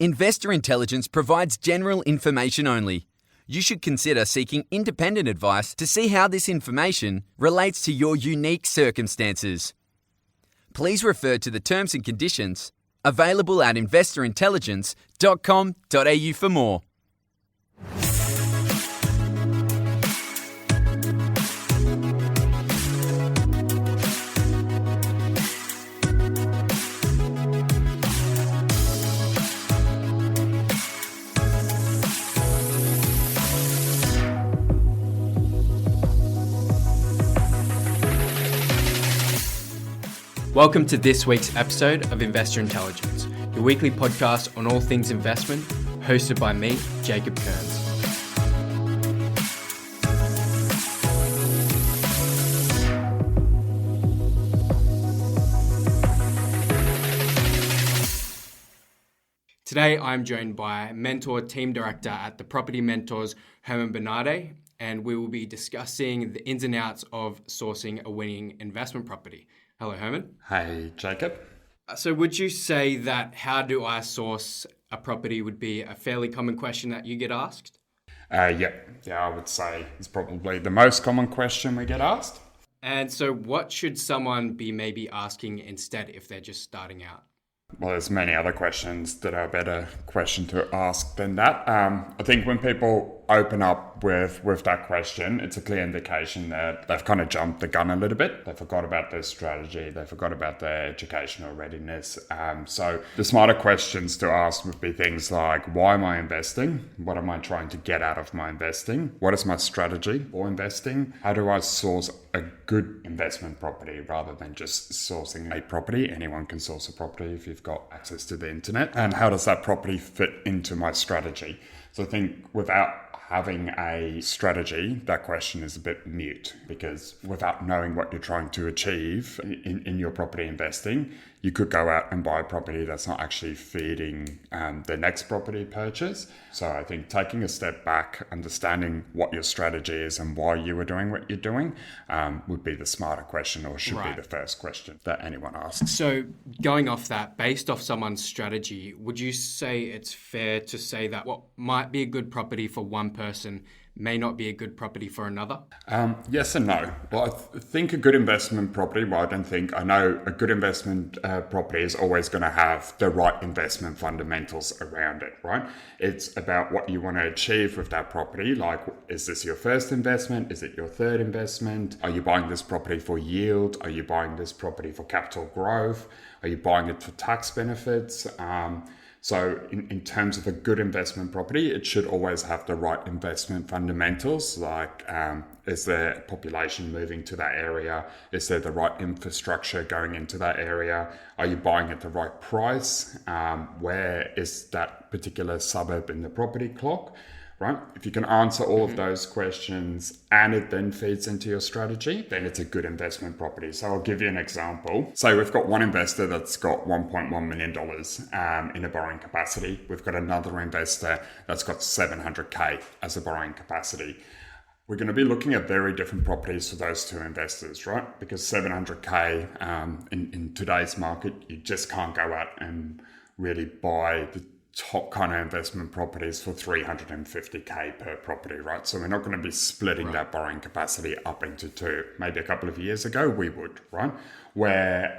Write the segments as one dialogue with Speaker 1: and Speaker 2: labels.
Speaker 1: Investor Intelligence provides general information only. You should consider seeking independent advice to see how this information relates to your unique circumstances. Please refer to the terms and conditions available at investorintelligence.com.au for more.
Speaker 2: Welcome to this week's episode of Investor Intelligence, your weekly podcast on all things investment, hosted by me, Jacob Kearns. Today, I'm joined by Mentor Team Director at the Property Mentors, Herman Benade, and we will be discussing the ins and outs of sourcing a winning investment property. Hello, Herman.
Speaker 3: Hey, Jacob.
Speaker 2: So would you say that how do I source a property would be a fairly common question that you get asked?
Speaker 3: Yeah, I would say it's probably the most common question we get asked.
Speaker 2: And so what should someone be maybe asking instead if they're just starting out?
Speaker 3: Well, there's many other questions that are a better question to ask than that. I think when people open up with that question, it's a clear indication that they've kind of jumped the gun a little bit. They forgot about their strategy. They forgot about their educational readiness. So the smarter questions to ask would be things like, why am I investing? What am I trying to get out of my investing? What is my strategy for investing? How do I source a good investment property rather than just sourcing a property? Anyone can source a property if you've got access to the internet. And how does that property fit into my strategy? So I think without having a strategy, that question is a bit mute, because without knowing what you're trying to achieve in your property investing, you could go out and buy a property that's not actually feeding the next property purchase. So I think taking a step back, understanding what your strategy is and why you are doing what you're doing would be the smarter question, or should be the first question that anyone asks.
Speaker 2: So going off that, based off someone's strategy, would you say it's fair to say that what might be a good property for one person may not be a good property for another?
Speaker 3: Yes and no. Well, I think a good investment property, I know a good investment property is always going to have the right investment fundamentals around it, right? It's about what you want to achieve with that property. Like, is this your first investment? Is it your third investment? Are you buying this property for yield? Are you buying this property for capital growth? Are you buying it for tax benefits? So in terms of a good investment property, it should always have the right investment fundamentals, like is there population moving to that area? Is there the right infrastructure going into that area? Are you buying at the right price? Where is that particular suburb in the property clock? Right? If you can answer all of those questions and it then feeds into your strategy, then it's a good investment property. So I'll give you an example. So we've got one investor that's got $1.1 million in a borrowing capacity. We've got another investor that's got $700K as a borrowing capacity. We're going to be looking at very different properties for those two investors, right? Because $700K in today's market, you just can't go out and really buy the top kind of investment properties for $350K per property, right? So we're not going to be splitting that borrowing capacity up into two. Maybe a couple of years ago we would, right? Where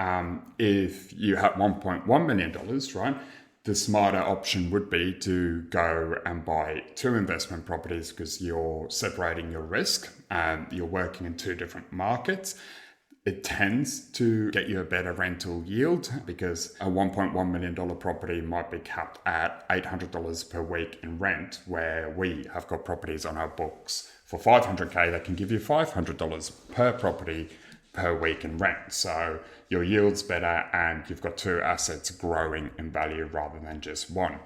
Speaker 3: if you have $1.1 million, right, the smarter option would be to go and buy two investment properties, because you're separating your risk and you're working in two different markets. It tends to get you a better rental yield, because a $1.1 million property might be capped at $800 per week in rent, where we have got properties on our books for $500K that can give you $500 per property per week in rent. So your yield's better and you've got two assets growing in value rather than just one.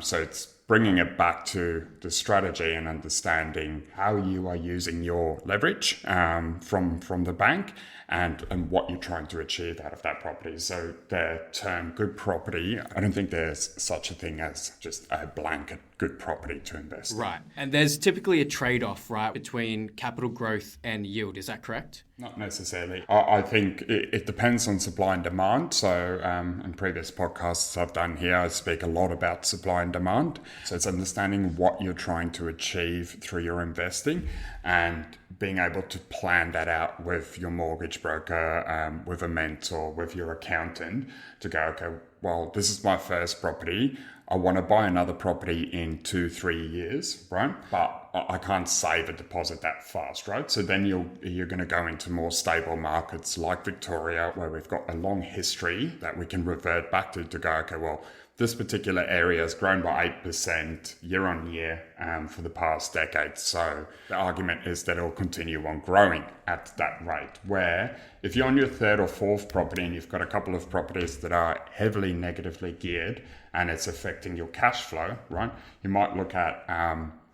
Speaker 3: So it's bringing it back to the strategy and understanding how you are using your leverage from the bank and what you're trying to achieve out of that property. So the term good property, I don't think there's such a thing as just a blanket good property to invest in.
Speaker 2: Right. And there's typically a trade-off, right, between capital growth and yield. Is that correct?
Speaker 3: Not necessarily. I think it depends on supply and demand. So in previous podcasts I've done here, I speak a lot about supply and demand. So it's understanding what you're trying to achieve through your investing and being able to plan that out with your mortgage broker, with a mentor, with your accountant to go, okay, well, this is my first property. I want to buy another property in 2-3 years, right? But I can't save a deposit that fast, right? So then you're going to go into more stable markets like Victoria, where we've got a long history that we can revert back to go, okay, well, this particular area has grown by 8% year on year for the past decade. So the argument is that it'll continue on growing at that rate. Where if you're on your third or fourth property and you've got a couple of properties that are heavily negatively geared and it's affecting your cash flow, right? You might look at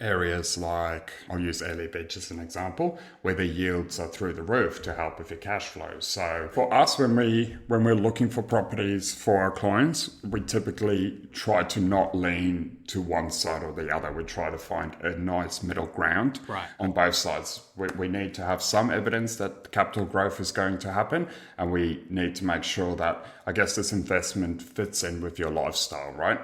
Speaker 3: areas like, I'll use Early Beach as an example, where the yields are through the roof to help with your cash flow. So for us, when we're looking for properties for our clients, we typically try to not lean to one side or the other. We try to find a nice middle ground on both sides. We need to have some evidence that capital growth is going to happen, and we need to make sure that, I guess, this investment fits in with your lifestyle, right?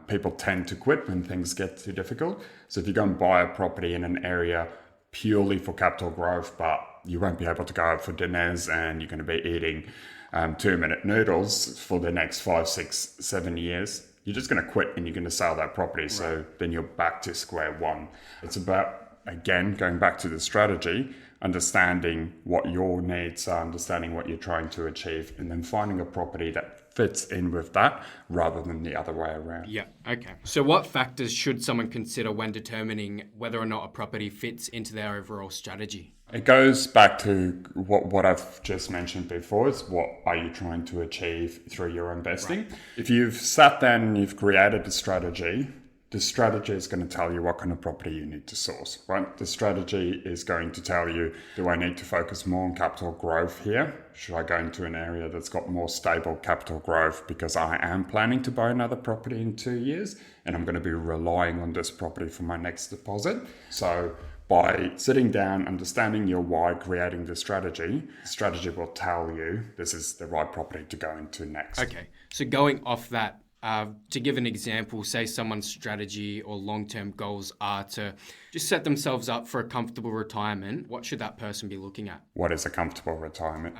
Speaker 3: People tend to quit when things get too difficult. So if you go and buy a property in an area purely for capital growth, but you won't be able to go out for dinners and you're going to be eating 2-minute noodles for the next 5, 6, 7 years, you're just going to quit and you're going to sell that property. So then you're back to square one. It's about, again, going back to the strategy, understanding what your needs are, understanding what you're trying to achieve, and then finding a property that fits in with that rather than the other way around.
Speaker 2: Yeah, okay. So what factors should someone consider when determining whether or not a property fits into their overall strategy?
Speaker 3: It goes back to what I've just mentioned before, is what are you trying to achieve through your investing? Right. If you've sat down and you've created a strategy, the strategy is going to tell you what kind of property you need to source, right? The strategy is going to tell you, do I need to focus more on capital growth here? Should I go into an area that's got more stable capital growth because I am planning to buy another property in 2 years and I'm going to be relying on this property for my next deposit? So by sitting down, understanding your why, creating the strategy will tell you this is the right property to go into next.
Speaker 2: Okay, so going off that, to give an example, say someone's strategy or long-term goals are to just set themselves up for a comfortable retirement, what should that person be looking at?
Speaker 3: What is a comfortable retirement?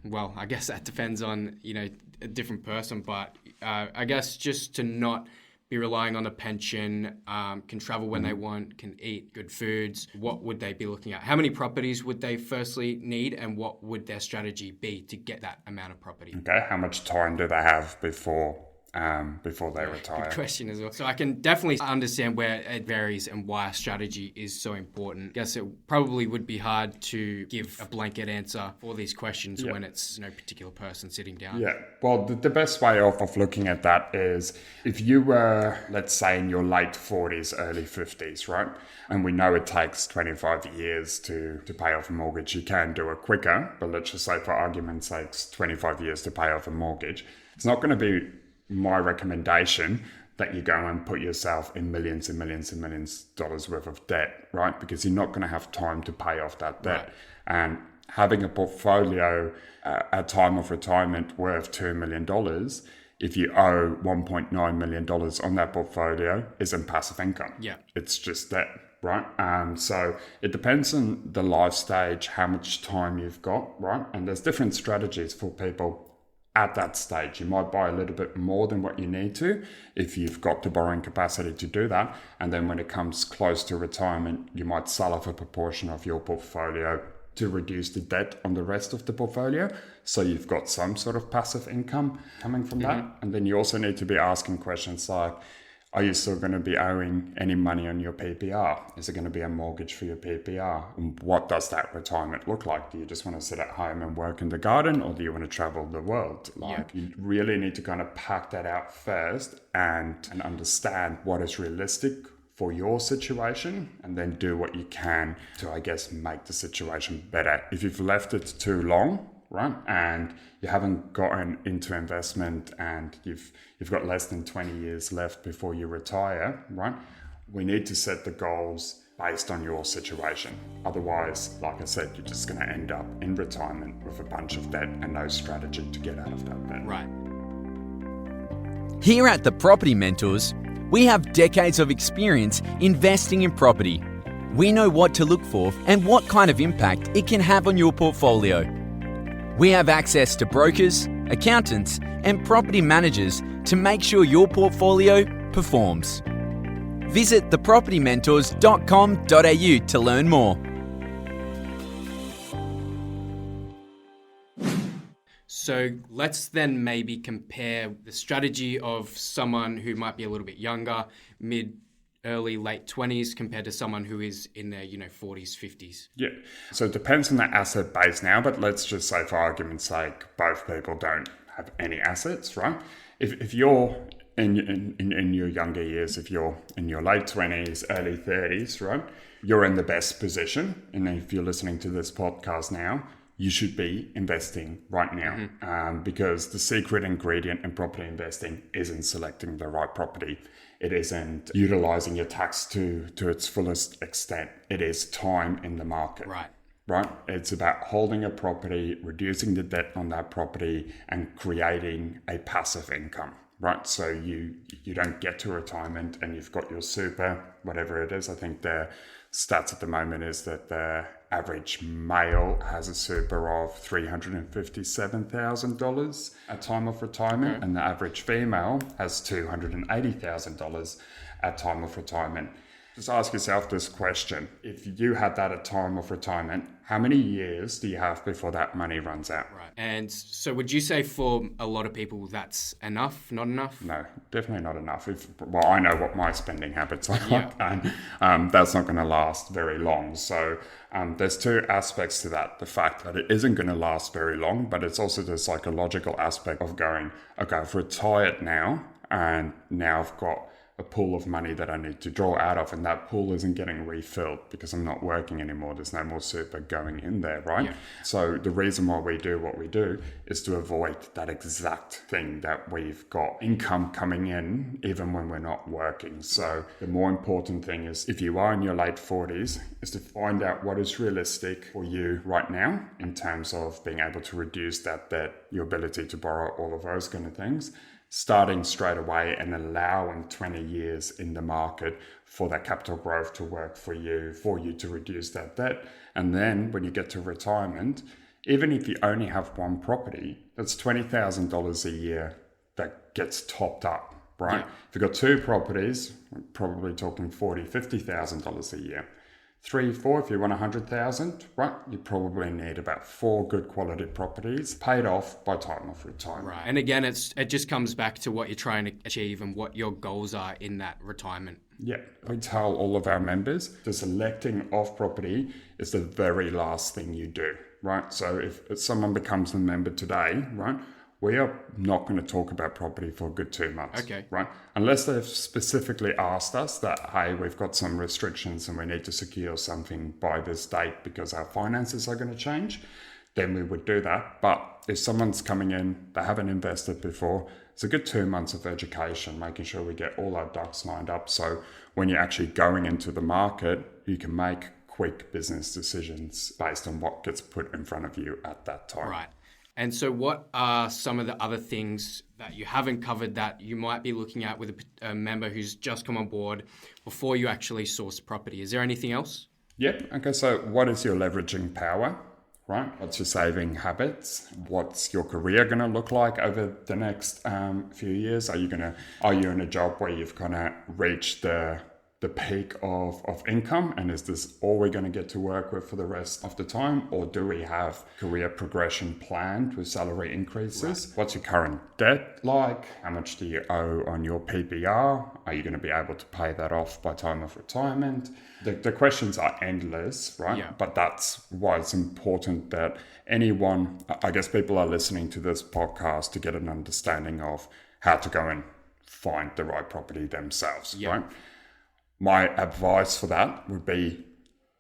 Speaker 2: Well, I guess that depends on, a different person, but I guess just to not be relying on a pension, can travel when they want, can eat good foods. What would they be looking at? How many properties would they firstly need, and what would their strategy be to get that amount of property?
Speaker 3: Okay, how much time do they have before they retire?
Speaker 2: Good question as well. So I can definitely understand where it varies and why a strategy is so important. I guess it probably would be hard to give a blanket answer for these questions when it's no particular person sitting down.
Speaker 3: Yeah, well, the best way of looking at that is if you were, let's say, in your late 40s, early 50s, right? And we know it takes 25 years to pay off a mortgage. You can do it quicker, but let's just say for argument's sake, 25 years to pay off a mortgage. It's not going to be my recommendation that you go and put yourself in millions and millions and millions of dollars worth of debt, right? Because you're not going to have time to pay off that debt. Right. And having a portfolio at time of retirement worth $2 million, if you owe $1.9 million on that portfolio, isn't passive income.
Speaker 2: Yeah.
Speaker 3: It's just debt, right? So it depends on the life stage, how much time you've got, right? And there's different strategies for people at that stage. You might buy a little bit more than what you need to if you've got the borrowing capacity to do that. And then when it comes close to retirement, you might sell off a proportion of your portfolio to reduce the debt on the rest of the portfolio. So you've got some sort of passive income coming from that. And then you also need to be asking questions like, Are you still going to be owing any money on your PPR? Is it going to be a mortgage for your PPR? And what does that retirement look like? Do you just want to sit at home and work in the garden, or do you want to travel the world? You really need to kind of pack that out first and understand what is realistic for your situation, and then do what you can to, I guess, make the situation better. If you've left it too long, right, and you haven't gotten into investment and you've got less than 20 years left before you retire, right, we need to set the goals based on your situation. Otherwise, like I said, you're just going to end up in retirement with a bunch of debt and no strategy to get out of that debt.
Speaker 2: Right.
Speaker 1: Here at the Property Mentors, we have decades of experience investing in property. We know what to look for and what kind of impact it can have on your portfolio. We have access to brokers, accountants, and property managers to make sure your portfolio performs. Visit thepropertymentors.com.au to learn more.
Speaker 2: So let's then maybe compare the strategy of someone who might be a little bit younger, early, late 20s, compared to someone who is in their, 40s, 50s.
Speaker 3: Yeah. So it depends on the asset base now, but let's just say, for argument's sake, both people don't have any assets, right? If you're in your younger years, if you're in your late 20s, early 30s, right, you're in the best position. And if you're listening to this podcast now, you should be investing right now, because the secret ingredient in property investing isn't selecting the right property. It isn't utilizing your tax to its fullest extent. It is time in the market. Right? It's about holding a property, reducing the debt on that property, and creating a passive income. Right? So you don't get to retirement and you've got your super, whatever it is. I think the stats at the moment is that the average male has a super of $357,000 at time of retirement, and the average female has $280,000 at time of retirement. Just ask yourself this question. If you had that at time of retirement, how many years do you have before that money runs out?
Speaker 2: Right. And so would you say for a lot of people that's enough, not enough?
Speaker 3: No, definitely not enough. I know what my spending habits are like, and that's not going to last very long. So there's two aspects to that. The fact that it isn't going to last very long, but it's also the psychological aspect of going, okay, I've retired now, and now I've got a pool of money that I need to draw out of, and that pool isn't getting refilled because I'm not working anymore. There's no more super going in there, right? Yeah. So the reason why we do what we do is to avoid that exact thing, that we've got income coming in even when we're not working. So the more important thing is, if you are in your late 40s, is to find out what is realistic for you right now in terms of being able to reduce that debt, your ability to borrow, all of those kind of things, starting straight away and allowing 20 years in the market for that capital growth to work for you to reduce that debt. And then when you get to retirement, even if you only have one property, that's $20,000 a year that gets topped up, right? Yeah. If you've got two properties, we're probably talking $40,000, $50,000 a year. 3, 4, if you want 100,000, right? You probably need about 4 good quality properties paid off by time of retirement.
Speaker 2: Right. And again, it just comes back to what you're trying to achieve and what your goals are in that retirement.
Speaker 3: Yeah. We tell all of our members the selecting of property is the very last thing you do, right? So if someone becomes a member today, right, we are not going to talk about property for a good 2 months, right? Unless they've specifically asked us that, hey, we've got some restrictions and we need to secure something by this date because our finances are going to change, then we would do that. But if someone's coming in, they haven't invested before, it's a good 2 months of education, making sure we get all our ducks lined up. So when you're actually going into the market, you can make quick business decisions based on what gets put in front of you at that time.
Speaker 2: Right. And so what are some of the other things that you haven't covered that you might be looking at with a member who's just come on board before you actually source property? Is there anything else?
Speaker 3: Yeah. Okay. So what is your leveraging power, right? What's your saving habits? What's your career going to look like over the next few years? Are you in a job where you've kind of reached the the peak of income, and is this all we're going to get to work with for the rest of the time, or do we have career progression planned with salary increases? What's your current debt like? How much do you owe on your PPR? Are you going to be able to pay that off by time of retirement? The questions are endless, right?
Speaker 2: Yeah.
Speaker 3: But that's why it's important that anyone, I guess people are listening to this podcast to get an understanding of how to go and find the right property themselves, right? My advice for that would be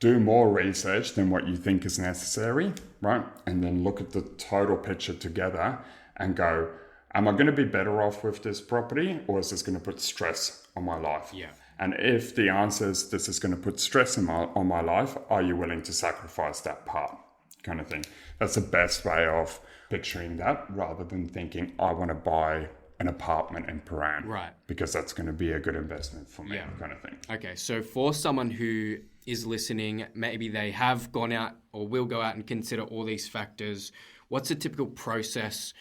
Speaker 3: do more research than what you think is necessary, right? And then look at the total picture together and go, am I going to be better off with this property, or is this going to put stress on my life?
Speaker 2: Yeah.
Speaker 3: And if the answer is this is going to put stress on my life, are you willing to sacrifice that part, kind of thing? That's the best way of picturing that, rather than thinking I want to buy an apartment in Paran,
Speaker 2: right?
Speaker 3: Because that's going to be a good investment for me, kind of thing.
Speaker 2: Okay, so for someone who is listening, maybe they have gone out or will go out and consider all these factors, what's a typical process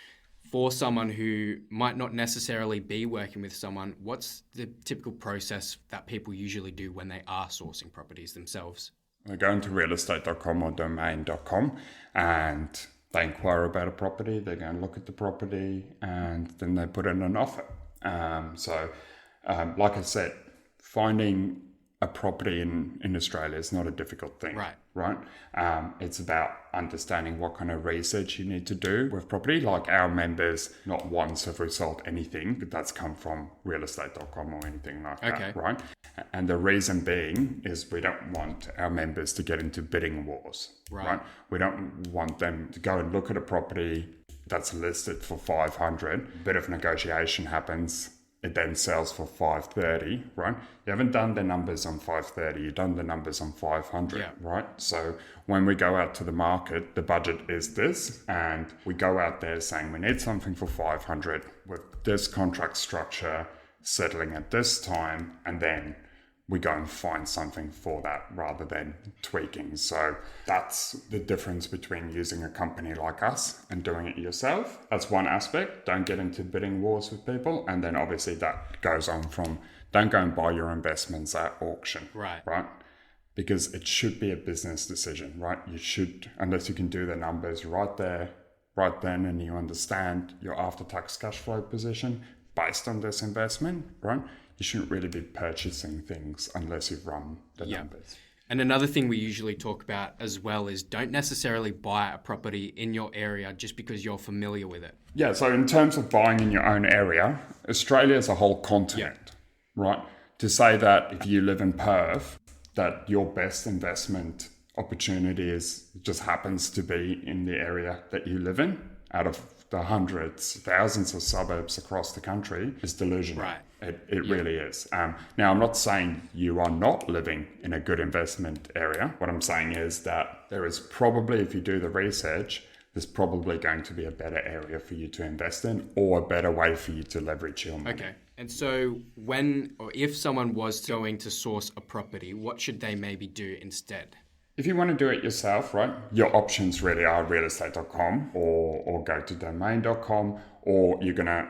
Speaker 2: for someone who might not necessarily be working with someone? What's the typical process that people usually do when they are sourcing properties themselves?
Speaker 3: They go into realestate.com or domain.com and they inquire about a property, they go and look at the property, and then they put in an offer. Like I said, finding a property in Australia is not a difficult thing, right? It's about understanding what kind of research you need to do with property. Like our members, not once have we sold anything that's come from realestate.com or anything like that, right? And the reason being is we don't want our members to get into bidding wars, right? We don't want them to go and look at a property that's listed for 500, a bit of negotiation happens, it then sells for 530, right? You haven't done the numbers on 530, you've done the numbers on 500, right? So when we go out to the market, the budget is this, and we go out there saying we need something for 500 with this contract structure, settling at this time, and then we go and find something for that rather than tweaking. So that's the difference between using a company like us and doing it yourself. That's one aspect. Don't get into bidding wars with people. And then obviously that goes on from, don't go and buy your investments at auction, right? Because it should be a business decision, right? You should, unless you can do the numbers right there, right then, and you understand your after-tax cash flow position based on this investment, right? You shouldn't really be purchasing things unless you've run the numbers.
Speaker 2: And another thing we usually talk about as well is don't necessarily buy a property in your area just because you're familiar with it.
Speaker 3: Yeah, so in terms of buying in your own area, Australia is a whole continent, right? To say that if you live in Perth, that your best investment opportunity just happens to be in the area that you live in, out of the hundreds, thousands of suburbs across the country, is delusional. It really is. Now, I'm not saying you are not living in a good investment area. What I'm saying is that there is probably, if you do the research, there's probably going to be a better area for you to invest in, or a better way for you to leverage your money.
Speaker 2: Okay. And so when, or if someone was going to source a property, what should they maybe do instead?
Speaker 3: If you want to do it yourself, right, your options really are realestate.com or go to domain.com, or you're going to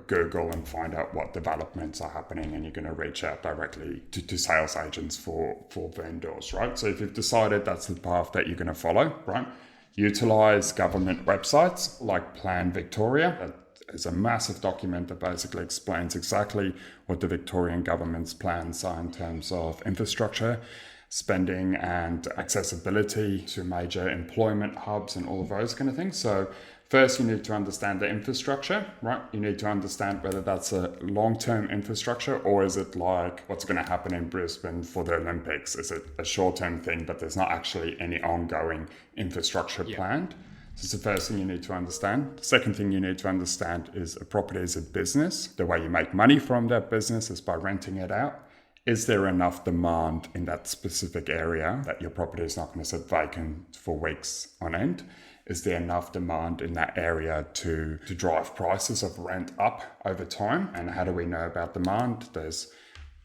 Speaker 3: Google and find out what developments are happening, and you're going to reach out directly to sales agents for vendors, right? So if you've decided that's the path that you're going to follow, right, utilize government websites like Plan Victoria. It's a massive document that basically explains exactly what the Victorian government's plans are in terms of infrastructure, spending, and accessibility to major employment hubs and all of those kind of things. So first, you need to understand the infrastructure, right? You need to understand whether that's a long-term infrastructure, or is it like what's going to happen in Brisbane for the Olympics? Is it a short-term thing, but there's not actually any ongoing infrastructure planned? So it's the first thing you need to understand. The second thing you need to understand is a property is a business. The way you make money from that business is by renting it out. Is there enough demand in that specific area that your property is not going to sit vacant for weeks on end? Is there enough demand in that area to drive prices of rent up over time? And how do we know about demand? There's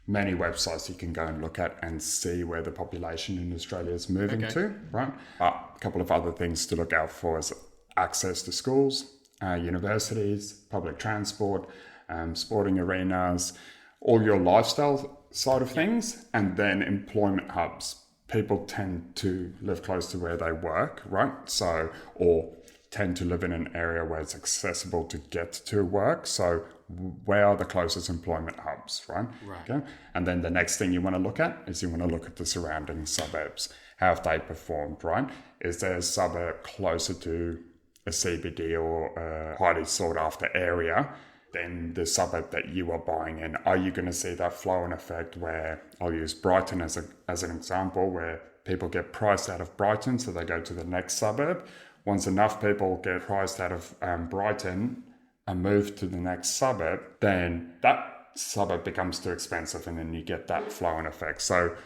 Speaker 3: many websites you can go and look at and see where the population in Australia is moving to, right? A couple of other things to look out for is access to schools, universities, public transport, sporting arenas, all your lifestyle side of things, and then employment hubs. People tend to live close to where they work, right? So, or tend to live in an area where it's accessible to get to work. So where are the closest employment hubs, right?
Speaker 2: Right.
Speaker 3: Okay. And then the next thing you want to look at is you want to look at the surrounding suburbs. How have they performed, right? Is there a suburb closer to a CBD or a highly sought after area than the suburb that you are buying in? Are you going to see that flow-on effect where, I'll use Brighton as an example, where people get priced out of Brighton, so they go to the next suburb. Once enough people get priced out of Brighton and move to the next suburb, then that suburb becomes too expensive, and then you get that flow-on effect. So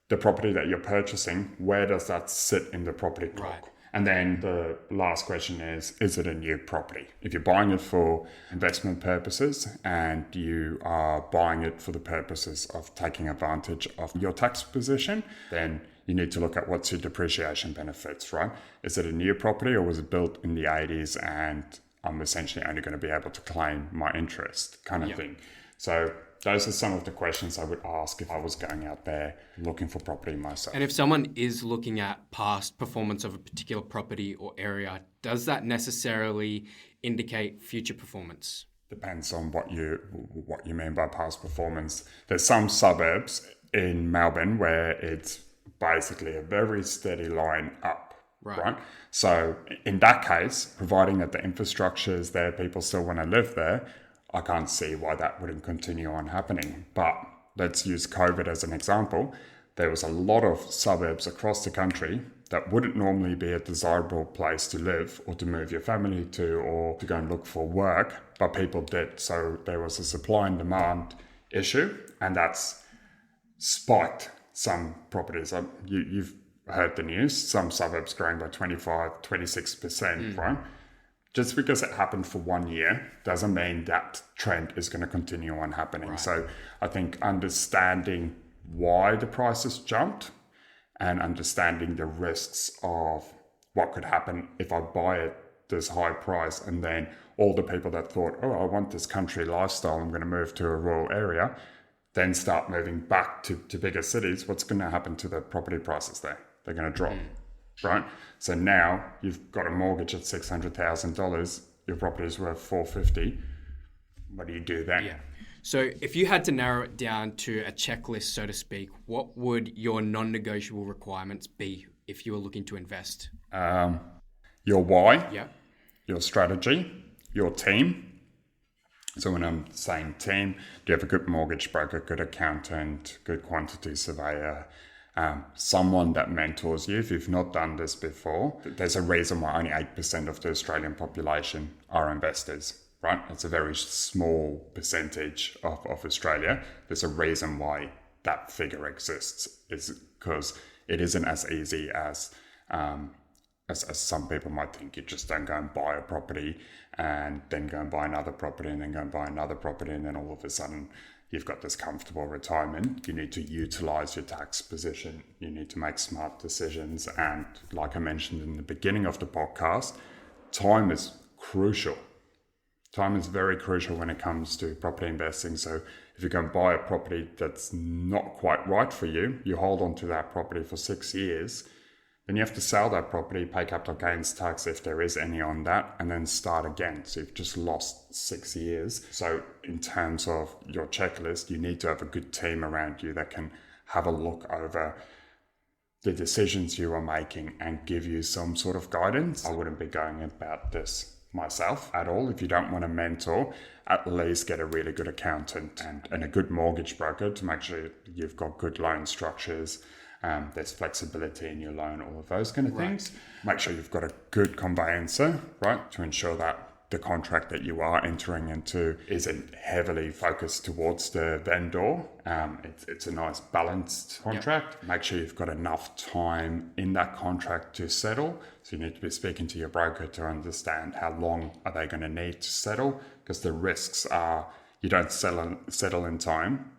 Speaker 3: the property that you're purchasing, where does that sit in the property clock?
Speaker 2: Right.
Speaker 3: And then the last question is it a new property? If you're buying it for investment purposes and you are buying it for the purposes of taking advantage of your tax position, then you need to look at what's your depreciation benefits, right? Is it a new property, or was it built in the 80s and I'm essentially only going to be able to claim my interest kind of thing? So those are some of the questions I would ask if I was going out there looking for property myself.
Speaker 2: And if someone is looking at past performance of a particular property or area, does that necessarily indicate future performance?
Speaker 3: Depends on what you mean by past performance. There's some suburbs in Melbourne where it's basically a very steady line up, right? So in that case, providing that the infrastructure is there, people still want to live there, I can't see why that wouldn't continue on happening. But let's use COVID as an example. There was a lot of suburbs across the country that wouldn't normally be a desirable place to live or to move your family to, or to go and look for work, but people did. So there was a supply and demand issue, and that's spiked some properties. You've heard the news, some suburbs growing by 25, 26%, right? Just because it happened for 1 year doesn't mean that trend is going to continue on happening. Right. So I think understanding why the prices jumped and understanding the risks of what could happen if I buy it this high price, and then all the people that thought, oh, I want this country lifestyle, I'm going to move to a rural area, then start moving back to bigger cities, what's going to happen to the property prices there? They're going to drop. Right? So now you've got a mortgage at $600,000, your property is worth $450,000. What do you do then?
Speaker 2: Yeah. So if you had to narrow it down to a checklist, so to speak, what would your non-negotiable requirements be if you were looking to invest?
Speaker 3: Your why, your strategy, your team. So when I'm saying team, do you have a good mortgage broker, good accountant, good quantity surveyor, someone that mentors you? If you've not done this before, there's a reason why only 8% of the Australian population are investors, right? It's a very small percentage of Australia. There's a reason why that figure exists, is because it isn't as easy as some people might think. You just don't go and buy a property and then go and buy another property and then go and buy another property, and then all of a sudden you've got this comfortable retirement. You need to utilize your tax position. You need to make smart decisions. And like I mentioned in the beginning of the podcast, time is crucial. Time is very crucial when it comes to property investing. So if you go and buy a property that's not quite right for you, you hold on to that property for 6 years, then you have to sell that property, pay capital gains tax if there is any on that, and then start again. So you've just lost 6 years. So in terms of your checklist, you need to have a good team around you that can have a look over the decisions you are making and give you some sort of guidance. I wouldn't be going about this myself at all. If you don't want a mentor, at least get a really good accountant and a good mortgage broker to make sure you've got good loan structures. There's flexibility in your loan, all of those kind of things. Make sure you've got a good conveyancer, right, to ensure that the contract that you are entering into isn't heavily focused towards the vendor. It's a nice balanced contract. Yep. Make sure you've got enough time in that contract to settle. So you need to be speaking to your broker to understand how long are they going to need to settle, because the risks are you don't settle in time.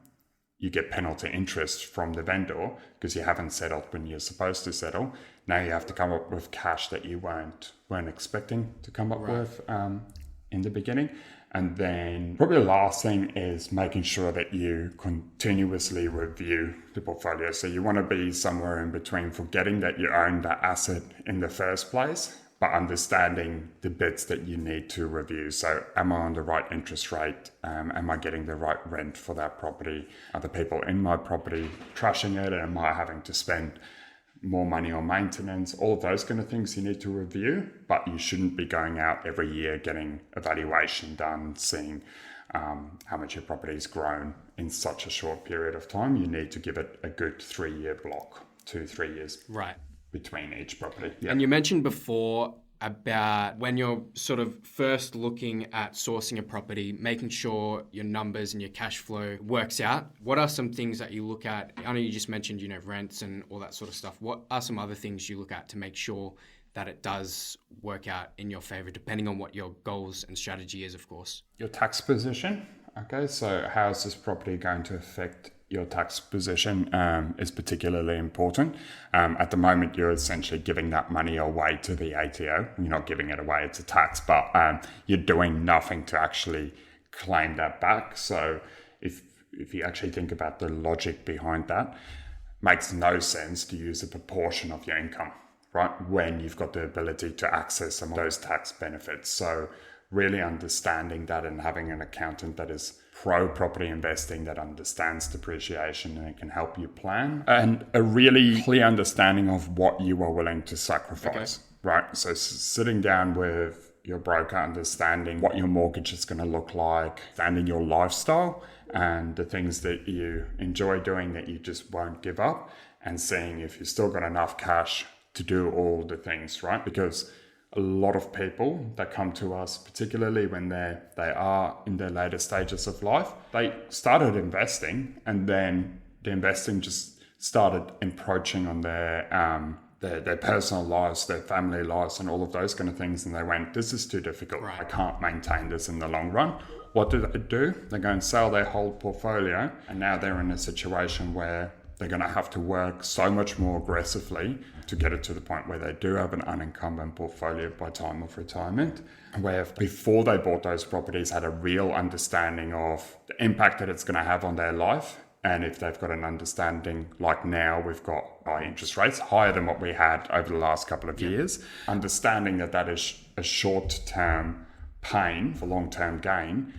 Speaker 3: You get penalty interest from the vendor because you haven't settled when you're supposed to settle. Now you have to come up with cash that you weren't expecting to come up with in the beginning. And then probably the last thing is making sure that you continuously review the portfolio. So you want to be somewhere in between forgetting that you own that asset in the first place, but understanding the bits that you need to review. So am I on the right interest rate? Am I getting the right rent for that property? Are the people in my property trashing it? Am I having to spend more money on maintenance? All of those kind of things you need to review, but you shouldn't be going out every year getting a valuation done, seeing how much your property's grown in such a short period of time. You need to give it a good 3-year block, 2-3 years
Speaker 2: Right.
Speaker 3: between each property. Yeah.
Speaker 2: And you mentioned before about when you're sort of first looking at sourcing a property, making sure your numbers and your cash flow works out. What are some things that you look at? I know you just mentioned, rents and all that sort of stuff. What are some other things you look at to make sure that it does work out in your favor, depending on what your goals and strategy is, of course?
Speaker 3: Your tax position. Okay, so how is this property going to affect your tax position is particularly important. At the moment, you're essentially giving that money away to the ATO. You're not giving it away to tax, but you're doing nothing to actually claim that back. So if you actually think about the logic behind that, makes no sense to use a proportion of your income, right, when you've got the ability to access some of those tax benefits. So really understanding that and having an accountant that is pro property investing, that understands depreciation and it can help you plan, and a really clear understanding of what you are willing to sacrifice, right? So sitting down with your broker, understanding what your mortgage is going to look like, understanding your lifestyle and the things that you enjoy doing that you just won't give up, and seeing if you've still got enough cash to do all the things, right? Because a lot of people that come to us, particularly when they are in their later stages of life, they started investing and then the investing just started encroaching on their personal lives, their family lives and all of those kind of things. And they went, this is too difficult. Right. I can't maintain this in the long run. What do? They go and sell their whole portfolio. And now they're in a situation where they're going to have to work so much more aggressively to get it to the point where they do have an unencumbered portfolio by time of retirement, where before they bought those properties had a real understanding of the impact that it's going to have on their life. And if they've got an understanding, like now we've got high interest rates, higher than what we had over the last couple of years, understanding that is a short-term pain for long-term gain.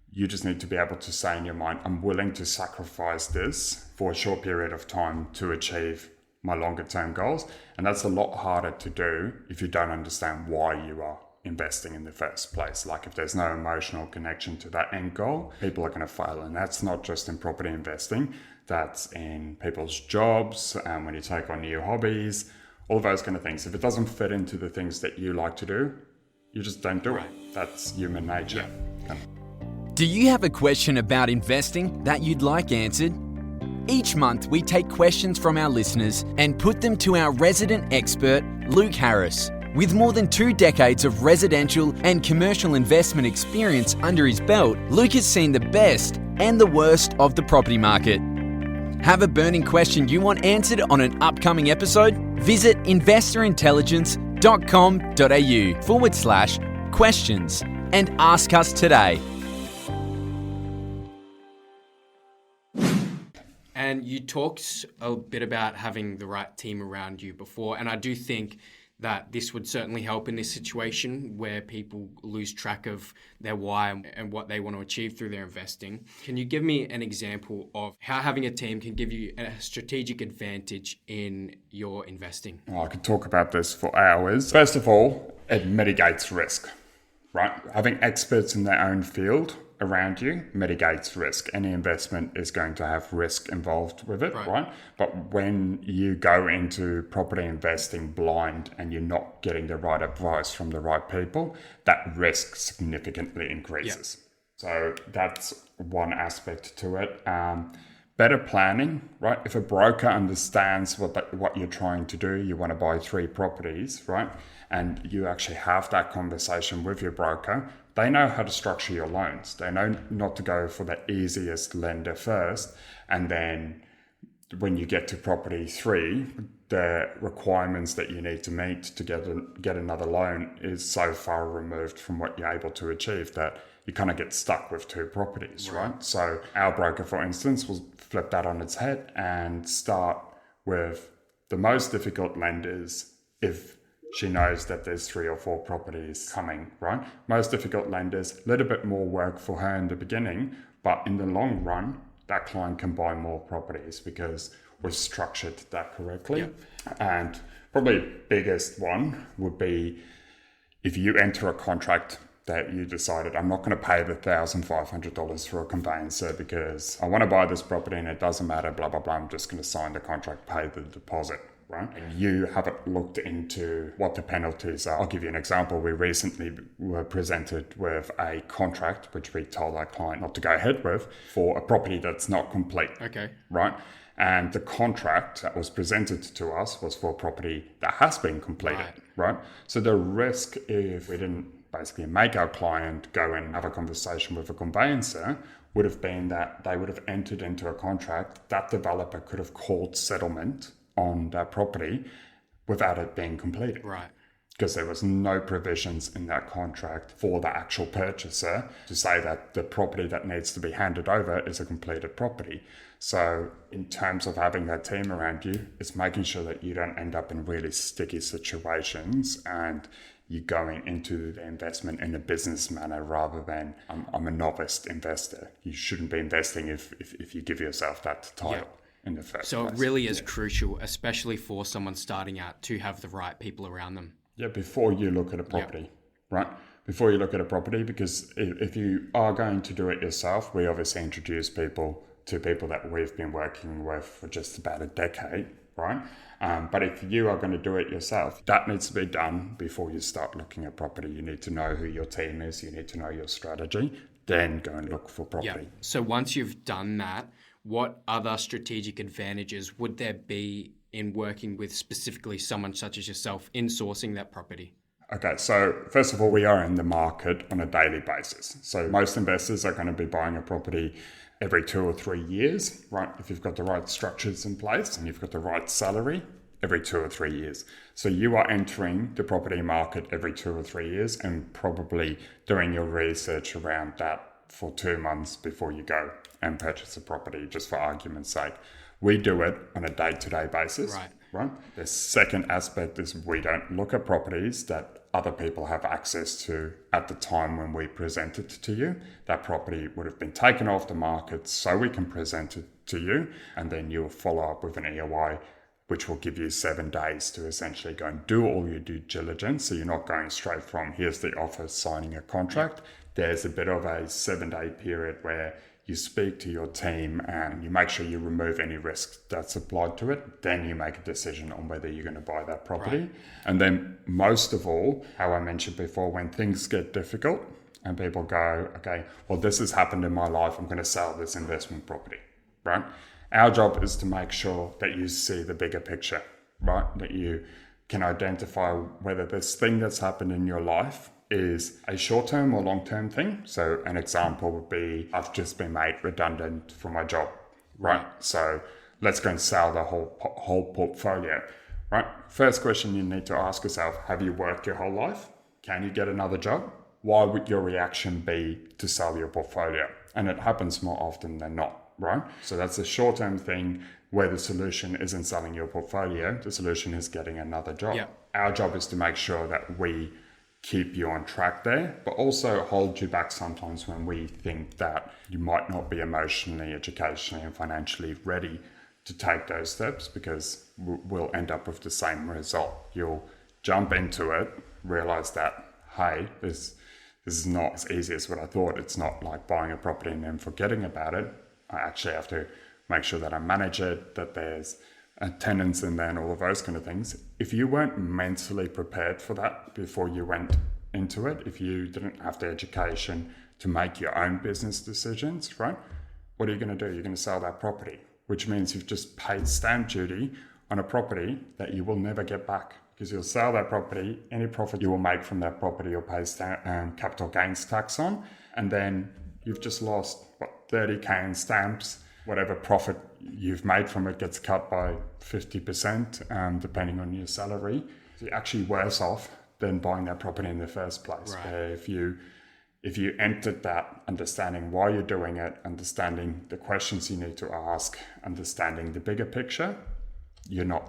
Speaker 3: You just need to be able to say in your mind, I'm willing to sacrifice this for a short period of time to achieve my longer term goals. And that's a lot harder to do if you don't understand why you are investing in the first place. Like if there's no emotional connection to that end goal, people are going to fail. And that's not just in property investing, that's in people's jobs, when you take on new hobbies, all those kind of things. If it doesn't fit into the things that you like to do, you just don't do it. That's human nature. Yeah.
Speaker 1: Do you have a question about investing that you'd like answered? Each month, we take questions from our listeners and put them to our resident expert, Luke Harris. With more than 2 decades of residential and commercial investment experience under his belt, Luke has seen the best and the worst of the property market. Have a burning question you want answered on an upcoming episode? Visit investorintelligence.com.au/questions and ask us today.
Speaker 2: And you talked a bit about having the right team around you before, and I do think that this would certainly help in this situation where people lose track of their why and what they want to achieve through their investing. Can you give me an example of how having a team can give you a strategic advantage in your investing?
Speaker 3: Well, I could talk about this for hours. First of all, it mitigates risk, right? Having experts in their own field around you mitigates risk. Any investment is going to have risk involved with it, right? But when you go into property investing blind and you're not getting the right advice from the right people, that risk significantly increases. So that's one aspect to it. Better planning, right? If a broker understands what you're trying to do, you want to buy 3 properties, right? And you actually have that conversation with your broker, they know how to structure your loans. They know not to go for the easiest lender first. And then when you get to property 3, the requirements that you need to meet to get another loan is so far removed from what you're able to achieve that you kind of get stuck with two properties, right? So our broker, for instance, will flip that on its head and start with the most difficult lenders if she knows that there's 3 or 4 properties coming, right? Most difficult lenders, a little bit more work for her in the beginning, but in the long run, that client can buy more properties because we've structured that correctly.
Speaker 2: Yep.
Speaker 3: And probably biggest one would be if you enter a contract that you decided, I'm not going to pay the $1,500 for a conveyancer because I want to buy this property and it doesn't matter, blah, blah, blah. I'm just going to sign the contract, pay the deposit, right? And you haven't looked into what the penalties are. I'll give you an example. We recently were presented with a contract, which we told our client not to go ahead with, for a property that's not complete.
Speaker 2: Okay.
Speaker 3: Right? And the contract that was presented to us was for a property that has been completed, right? So the risk, if we didn't basically make our client go and have a conversation with a conveyancer, would have been that they would have entered into a contract that developer could have called settlement on that property without it being completed.
Speaker 2: Right.
Speaker 3: Because there was no provisions in that contract for the actual purchaser to say that the property that needs to be handed over is a completed property. So in terms of having that team around you, it's making sure that you don't end up in really sticky situations and you're going into the investment in a business manner rather than I'm a novice investor. You shouldn't be investing if you give yourself that title in the first
Speaker 2: So
Speaker 3: place.
Speaker 2: it really is crucial, especially for someone starting out, to have the right people around them.
Speaker 3: Yeah, before you look at a property, right? Before you look at a property, because if you are going to do it yourself, we obviously introduce people to people that we've been working with for just about a decade, right? But if you are going to do it yourself, that needs to be done before you start looking at property. You need to know who your team is. You need to know your strategy. Then go and look for property.
Speaker 2: Yeah. So once you've done that, what other strategic advantages would there be in working with specifically someone such as yourself in sourcing that property?
Speaker 3: Okay, so first of all, we are in the market on a daily basis. So most investors are going to be buying a property every 2 or 3 years, right? If you've got the right structures in place and you've got the right salary, every 2 or 3 years. So you are entering the property market every 2 or 3 years and probably doing your research around that for 2 months before you go and purchase a property, just for argument's sake. We do it on a day-to-day basis. Right. The second aspect is we don't look at properties that other people have access to at the time when we present it to you. That property would have been taken off the market so we can present it to you, and then you'll follow up with an EOI, which will give you 7 days to essentially go and do all your due diligence. So you're not going straight from here's the offer, signing a contract. There's a bit of a 7-day period where you speak to your team and you make sure you remove any risk that's applied to it. Then you make a decision on whether you're going to buy that property. Right. And then most of all, how I mentioned before, when things get difficult and people go, okay, well, this has happened in my life, I'm going to sell this investment property, right? Our job is to make sure that you see the bigger picture, right? That you can identify whether this thing that's happened in your life is a short-term or long-term thing. So an example would be, I've just been made redundant from my job, right? So let's go and sell the whole portfolio, right? First question you need to ask yourself, have you worked your whole life? Can you get another job? Why would your reaction be to sell your portfolio? And it happens more often than not, right? So that's a short-term thing where the solution isn't selling your portfolio. The solution is getting another job.
Speaker 2: Yeah.
Speaker 3: Our job is to make sure that we keep you on track there, but also hold you back sometimes when we think that you might not be emotionally, educationally, and financially ready to take those steps, because we'll end up with the same result. You'll jump into it, realize that, hey, this is not as easy as what I thought. It's not like buying a property and then forgetting about it. I actually have to make sure that I manage it, that there's tenants in there and all of those kind of things. If you weren't mentally prepared for that before you went into it, if you didn't have the education to make your own business decisions, right? What are you going to do? You're going to sell that property, which means you've just paid stamp duty on a property that you will never get back, because you'll sell that property. Any profit you will make from that property, you'll pay capital gains tax on, and then you've just lost 30k in stamps. Whatever profit you've made from it gets cut by 50%, depending on your salary. So you're actually worse off than buying that property in the first place.
Speaker 2: Right.
Speaker 3: if you entered that, understanding why you're doing it, understanding the questions you need to ask, understanding the bigger picture,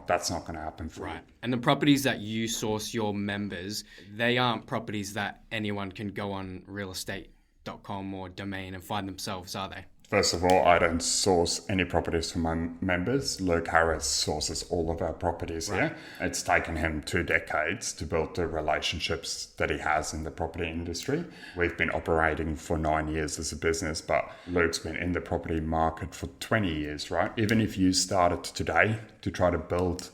Speaker 3: that's not going to happen for you.
Speaker 2: Right. And the properties that you source your members, they aren't properties that anyone can go on realestate.com or Domain and find themselves, are they?
Speaker 3: First of all, I don't source any properties for my members. Luke Harris sources all of our properties here. It's taken him 2 decades to build the relationships that he has in the property industry. We've been operating for 9 years as a business, but Luke's been in the property market for 20 years, right? Even if you started today to try to build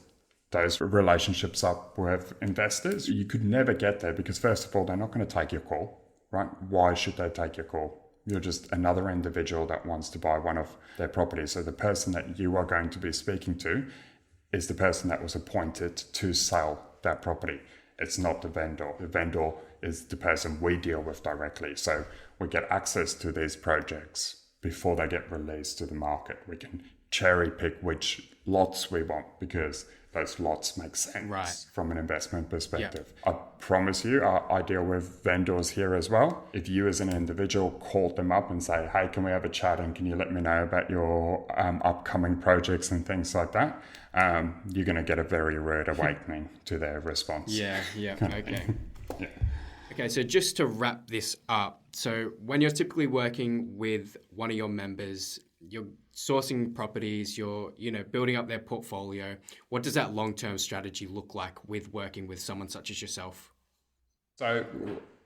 Speaker 3: those relationships up with investors, you could never get there because first of all, they're not going to take your call, right? Why should they take your call? You're just another individual that wants to buy one of their properties. So the person that you are going to be speaking to is the person that was appointed to sell that property. It's not the vendor. The vendor is the person we deal with directly. So we get access to these projects before they get released to the market. We can cherry pick which lots we want because those lots make sense from an investment perspective. I promise you, I deal with vendors here as well. If you as an individual called them up and say, hey, can we have a chat and can you let me know about your upcoming projects and things like that, you're going to get a very rude awakening to their response.
Speaker 2: Okay. Okay, so just to wrap this up, so when you're typically working with one of your members, you're sourcing properties, you're building up their portfolio. What does that long-term strategy look like with working with someone such as yourself?
Speaker 3: So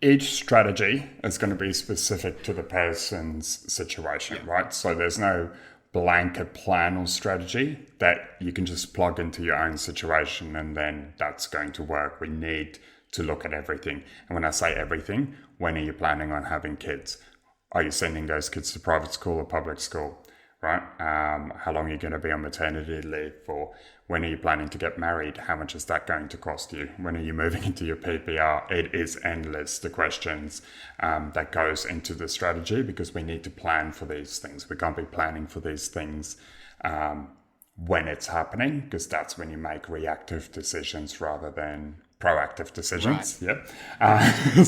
Speaker 3: each strategy is going to be specific to the person's situation, right? So there's no blanket plan or strategy that you can just plug into your own situation and then that's going to work. We need to look at everything. And when I say everything, when are you planning on having kids? Are you sending those kids to private school or public school? Right? How long are you going to be on maternity leave for? When are you planning to get married? How much is that going to cost you? When are you moving into your PPR? It is endless, the questions that goes into the strategy because we need to plan for these things. We can't be planning for these things when it's happening because that's when you make reactive decisions rather than proactive decisions.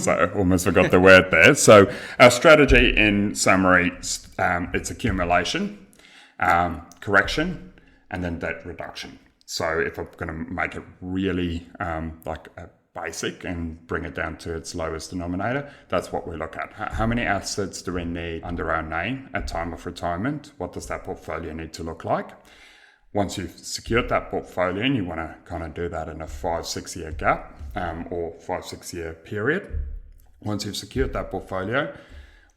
Speaker 3: So almost forgot the word there. So our strategy in summary, it's accumulation, correction, and then debt reduction. So if I'm going to make it really basic and bring it down to its lowest denominator, that's what we look at. How many assets do we need under our name at time of retirement? What does that portfolio need to look like? Once you've secured that portfolio and you want to kind of do that in a 5-6 year gap or 5-6 year period, once you've secured that portfolio,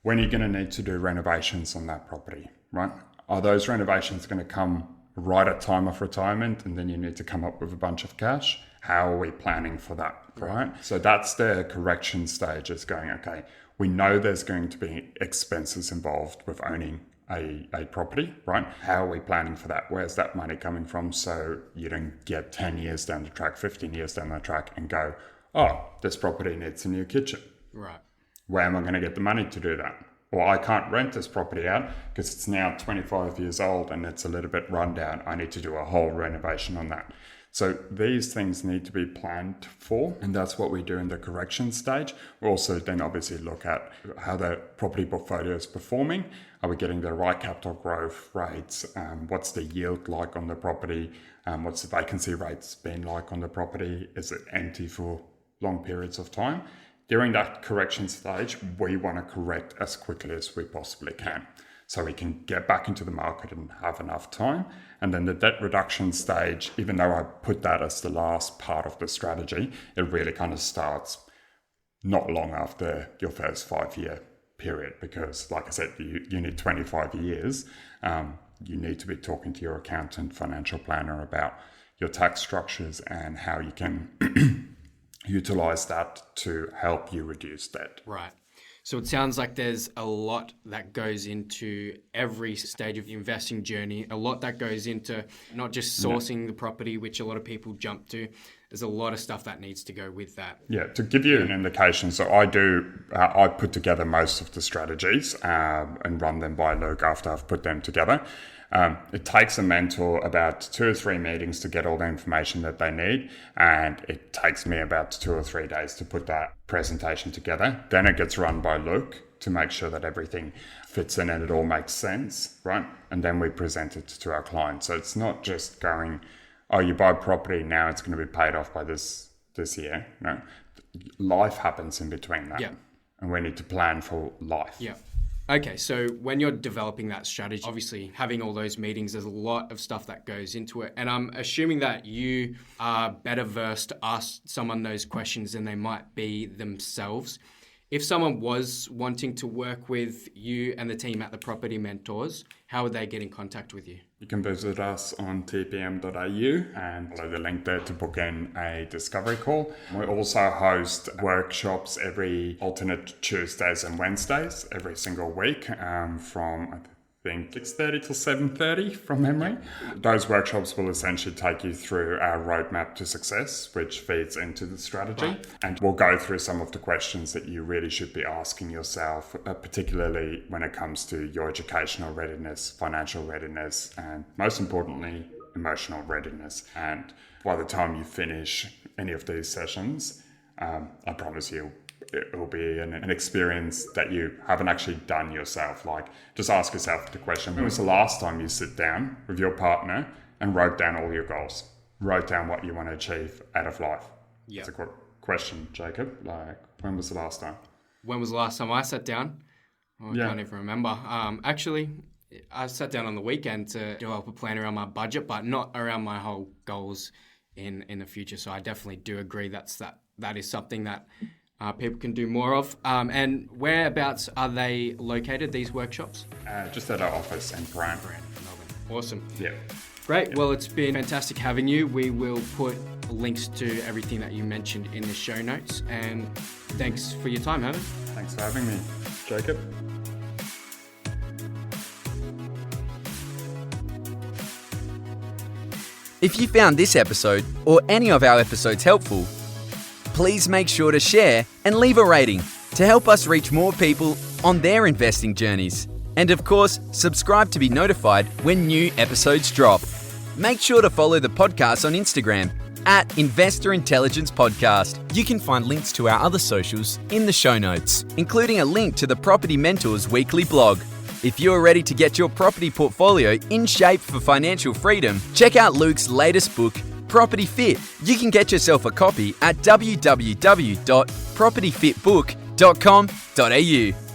Speaker 3: when are you going to need to do renovations on that property, right? Are those renovations going to come right at time of retirement and then you need to come up with a bunch of cash? How are we planning for that, right? So that's the correction stage. It's going, okay, we know there's going to be expenses involved with owning a property, right? How are we planning for that? Where's that money coming from? So you don't get 10 years down the track, 15 years down the track and go, oh, this property needs a new kitchen.
Speaker 2: Right.
Speaker 3: Where am I going to get the money to do that? Or I can't rent this property out because it's now 25 years old and it's a little bit run down. I need to do a whole renovation on that. So these things need to be planned for, and that's what we do in the correction stage. We also then obviously look at how the property portfolio is performing. Are we getting the right capital growth rates? What's the yield like on the property? What's the vacancy rates been like on the property? Is it empty for long periods of time? During that correction stage, we want to correct as quickly as we possibly can, so we can get back into the market and have enough time. And then the debt reduction stage, even though I put that as the last part of the strategy, it really kind of starts not long after your first 5-year period, because like I said, you need 25 years. You need to be talking to your accountant, financial planner about your tax structures and how you can utilize that to help you reduce debt.
Speaker 2: Right. So it sounds like there's a lot that goes into every stage of the investing journey, a lot that goes into not just sourcing the property, which a lot of people jump to. There's a lot of stuff that needs to go with that.
Speaker 3: Yeah, to give you an indication, so I put together most of the strategies and run them by Luke after I've put them together. It takes a mentor about 2 or 3 meetings to get all the information that they need, and it takes me about 2 or 3 days to put that presentation together. Then it gets run by Luke to make sure that everything fits in and it all makes sense, right? And then we present it to our clients. So it's not just going, oh, you buy property, now it's going to be paid off by this year. No, life happens in between that.
Speaker 2: Yeah.
Speaker 3: And we need to plan for life.
Speaker 2: Yeah. Okay, so when you're developing that strategy, obviously having all those meetings, there's a lot of stuff that goes into it. And I'm assuming that you are better versed to ask someone those questions than they might be themselves. If someone was wanting to work with you and the team at the Property Mentors, how would they get in contact with you?
Speaker 3: You can visit us on tpm.au and follow the link there to book in a discovery call. We also host workshops every alternate Tuesdays and Wednesdays every single week from, I think, 6:30 till 7:30 from memory. Those workshops will essentially take you through our roadmap to success, which feeds into the strategy.
Speaker 2: Right.
Speaker 3: And we'll go through some of the questions that you really should be asking yourself, particularly when it comes to your educational readiness, financial readiness, and most importantly, emotional readiness. And by the time you finish any of these sessions, I promise you, it will be an experience that you haven't actually done yourself. Like, just ask yourself the question, when was the last time you sit down with your partner and wrote down all your goals? Wrote down what you want to achieve out of life?
Speaker 2: Yeah.
Speaker 3: It's a good question, Jacob. Like, when was the last time?
Speaker 2: When was the last time I sat down? I can't even remember. Actually, I sat down on the weekend to develop a plan around my budget, but not around my whole goals in the future. So I definitely do agree that is something that people can do more of. And whereabouts are they located, these workshops?
Speaker 3: Just at our office in Brand.
Speaker 2: Melbourne. Awesome.
Speaker 3: Yeah.
Speaker 2: Great. Yeah. Well, it's been fantastic having you. We will put links to everything that you mentioned in the show notes. And thanks for your time, Herman.
Speaker 3: Thanks for having me, Jacob.
Speaker 1: If you found this episode or any of our episodes helpful, please make sure to share and leave a rating to help us reach more people on their investing journeys. And of course, subscribe to be notified when new episodes drop. Make sure to follow the podcast on Instagram at Investor Intelligence Podcast. You can find links to our other socials in the show notes, including a link to the Property Mentors weekly blog. If you're ready to get your property portfolio in shape for financial freedom, check out Luke's latest book, Property Fit. You can get yourself a copy at www.propertyfitbook.com.au.